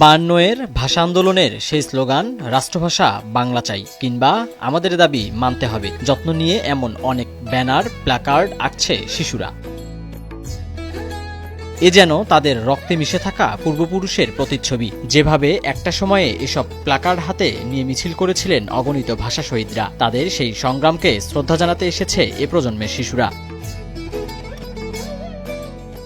বায়ান্নয়ের ভাষা আন্দোলনের সেই স্লোগান রাষ্ট্রভাষা বাংলা চাই কিংবা আমাদের দাবি মানতে হবে যত্ন নিয়ে এমন অনেক ব্যানার প্ল্যাকার্ড আঁকছে শিশুরা। এ যেন তাদের রক্তে মিশে থাকা পূর্বপুরুষের প্রতিচ্ছবি। যেভাবে একটা সময়ে এসব প্ল্যাকার্ড হাতে নিয়ে মিছিল করেছিলেন অগণিত ভাষা শহীদরা, তাদের সেই সংগ্রামকে শ্রদ্ধা জানাতে এসেছে এ প্রজন্মের শিশুরা।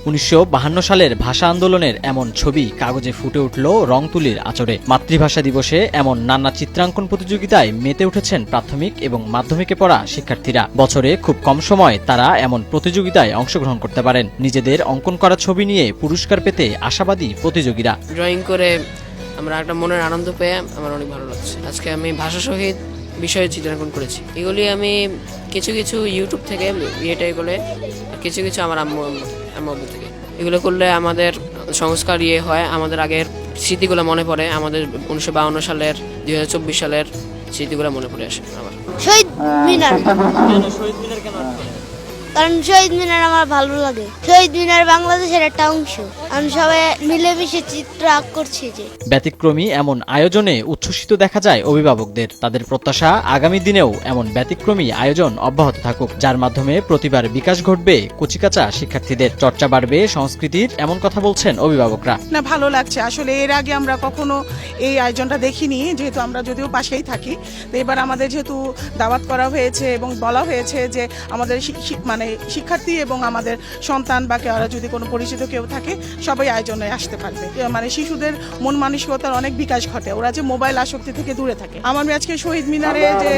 ১৯৫২ সালের ভাষা আন্দোলনের এমন ছবি কাগজে ফুটে উঠল রং তুলির আঁচড়ে। মাতৃভাষা দিবসে এমন নানা চিত্রাঙ্কন প্রতিযোগিতায় মেতে উঠেছেন প্রাথমিক এবং মাধ্যমিকে পড়া শিক্ষার্থীরা। বছরে খুব কম সময় তারা এমন প্রতিযোগিতায় অংশগ্রহণ করতে পারেন। নিজেদের অঙ্কন করা ছবি নিয়ে পুরস্কার পেতে আশাবাদী প্রতিযোগীরা। ড্রয়িং করে আমরা একটা মনের আনন্দ পেয়ে আমার অনেক ভালো লাগছে। আজকে আমি ভাষা শহীদ বিষয়ে চিত্রাঙ্কন করেছি। এগুলি আমি কিছু ইউটিউব থেকে করে কিছু আমার আম্মু থেকে এগুলো করলে আমাদের সংস্কার হয়, আমাদের আগের স্মৃতিগুলো মনে পড়ে, আমাদের ১৯৫২ সালের ২০২৪ সালের স্মৃতিগুলো মনে পড়ে আসে আমার। শহীদ মিনার, কারণ শহীদ মিনার আমার ভালো লাগে। শহীদ মিনার বাংলাদেশের একটা অংশ, আমি সবাই মিলেমিশে চিত্র করছি। যে ব্যতিক্রমী এমন আয়োজনে উচ্ছ্বসিত দেখা যায় অভিভাবকদের। তাদের প্রত্যাশা আগামী দিনেও এমন ব্যতিক্রমী আয়োজন অব্যাহত থাকুক, যার মাধ্যমে প্রতিভার বিকাশ ঘটবে কচিকাঁচা শিক্ষার্থীদের, চর্চা বাড়বে সংস্কৃতির, এমন কথা বলছেন অভিভাবকরা। না, ভালো লাগছে আসলে। এর আগে আমরা কখনো এই আয়োজনটা দেখিনি, যেহেতু আমরা যদিও পাশেই থাকি। তো এবার আমাদের যেহেতু দাওয়াত করা হয়েছে এবং বলা হয়েছে যে আমাদের শিক্ষার্থী এবং আমাদের সন্তান বা কেউ যদি কোনো পরিচিত কেউ থাকে সবাই আয়োজনে আসতে পারবে। শিশুদের মন মানসিকতার অনেক বিকাশ ঘটে, ওরা যে মোবাইল আসক্তি থেকে দূরে থাকে। আমার মেয়ে আজকে শহীদ মিনারে যে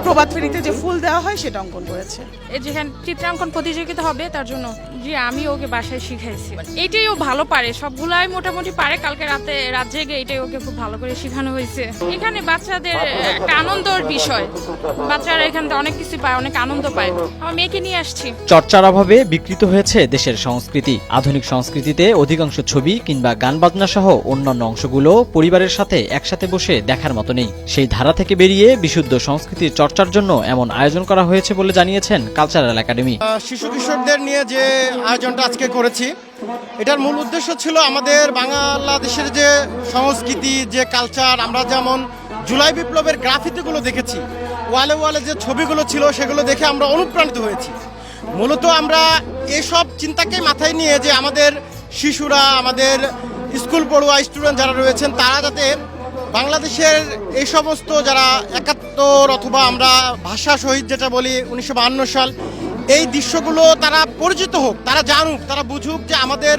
প্রভাত ফেরিতে যে ফুল দেওয়া হয় সেটা অঙ্কন করেছে। যেখানে চিত্রাঙ্কন প্রতিযোগিতা হবে তার জন্য যে আমি ওকে বাসায় শিখাইছি, এটাই ও ভালো পারে, সবগুলাই মোটামুটি পারে। কালকে রাত জেগে এটাই ওকে খুব ভালো করে শেখানো হয়েছে। এখানে বাচ্চাদের একটা আনন্দের বিষয়, বাচ্চারা এখানে অনেক কিছু পায়, অনেক আনন্দ পায়। আমার মেয়েকে নিয়ে আসছি। চর্চার অভাবে বিকৃত হয়েছে দেশের সংস্কৃতি। আধুনিক সংস্কৃতিতে অধিকাংশ ছবি কিংবা গান বাজনা সহ অন্যান্য অংশগুলো পরিবারের সাথে একসাথে বসে দেখার মতো নেই। সেই ধারা থেকে বেরিয়ে বিশুদ্ধ সংস্কৃতির চর্চার জন্য এমন আয়োজন করা হয়েছে বলে জানিয়েছেন কালচারাল একাডেমি। শিশু কিশোরদের নিয়ে যে আয়োজনটা আজকে করেছি, এটার মূল উদ্দেশ্য ছিল আমাদের বাংলাদেশের যে সংস্কৃতি, যে কালচার, আমরা যেমন জুলাই বিপ্লবের গ্রাফিতিগুলো দেখেছি, ওয়ালে যে ছবিগুলো ছিল সেগুলো দেখে আমরা অনুপ্রাণিত হয়েছি। মূলত আমরা এসব চিন্তাকে মাথায় নিয়ে যে আমাদের শিশুরা, আমাদের স্কুল পড়ুয়া স্টুডেন্ট যারা রয়েছেন, তারা যাতে বাংলাদেশের এই সমস্ত যারা ৭১ অথবা আমরা ভাষা শহীদ যেটা বলি ১৯৫২ সাল, এই দৃশ্যগুলো তারা পরিচিত হোক, তারা জানুক, তারা বুঝুক যে আমাদের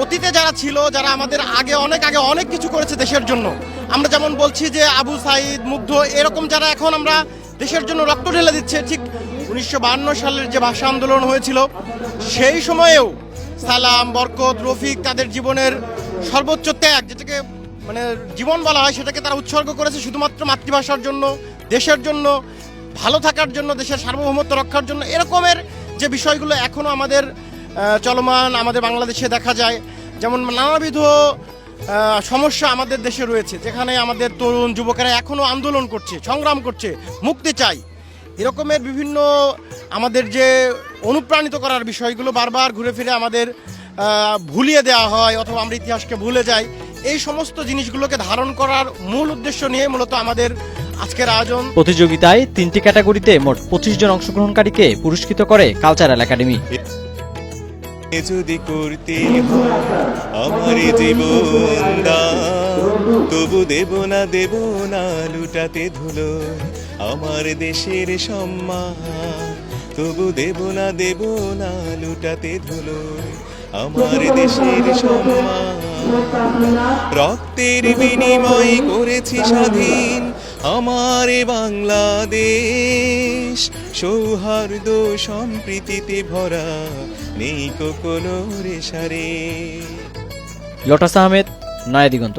অতীতে যারা ছিল, যারা আমাদের অনেক আগে অনেক কিছু করেছে দেশের জন্য। আমরা যেমন বলছি যে আবু সাইদ, মুগ্ধ, এরকম যারা এখন আমরা দেশের জন্য রক্ত ঢেলে দিচ্ছে, ঠিক ১৯৫২ সালের যে ভাষা আন্দোলন হয়েছিল সেই সময়েও সালাম, বরকত, রফিক তাদের জীবনের সর্বোচ্চ ত্যাগ, যেটাকে জীবন বলা হয়, সেটাকে তারা উৎসর্গ করেছে শুধুমাত্র মাতৃভাষার জন্য, দেশের জন্য, ভালো থাকার জন্য, দেশের সার্বভৌমত্ব রক্ষার জন্য। এরকমের যে বিষয়গুলো এখনও আমাদের চলমান আমাদের বাংলাদেশে দেখা যায়, যেমন নানাবিধ সমস্যা আমাদের দেশে রয়েছে, যেখানে আমাদের তরুণ যুবকেরা এখনও আন্দোলন করছে, সংগ্রাম করছে, মুক্তি চাই। এরকমের বিভিন্ন আমাদের যে অনুপ্রাণিত করার বিষয়গুলো বারবার ঘুরে ফিরে আমাদের ভুলিয়ে দেওয়া হয়, অথবা আমরা ইতিহাসকে ভুলে যাই। এই সমস্ত জিনিসগুলোকে ধারণ করার মূল উদ্দেশ্য নিয়ে মূলত আমাদের আজকের আয়োজন। প্রতিযোগিতায় ৩টি ক্যাটাগরিতে মোট ২৫ জন অংশগ্রহণকারীকে পুরস্কৃত করে কালচারাল একাডেমি। যদি করতে আমার জীবন তবু দেব না লুটাতে ধুলো আমার দেশের সম্মান, তবু দেব না লুটাতে ধুলো আমার দেশের সম্মান। রক্তের বিনিময় করেছি স্বাধীন আমার বাংলাদেশ, সৌহার্দ্য সম্প্রীতিতে ভরা, নেই কোনো রেশারে। লোটাস আহমেদ, নয়া দিগন্ত।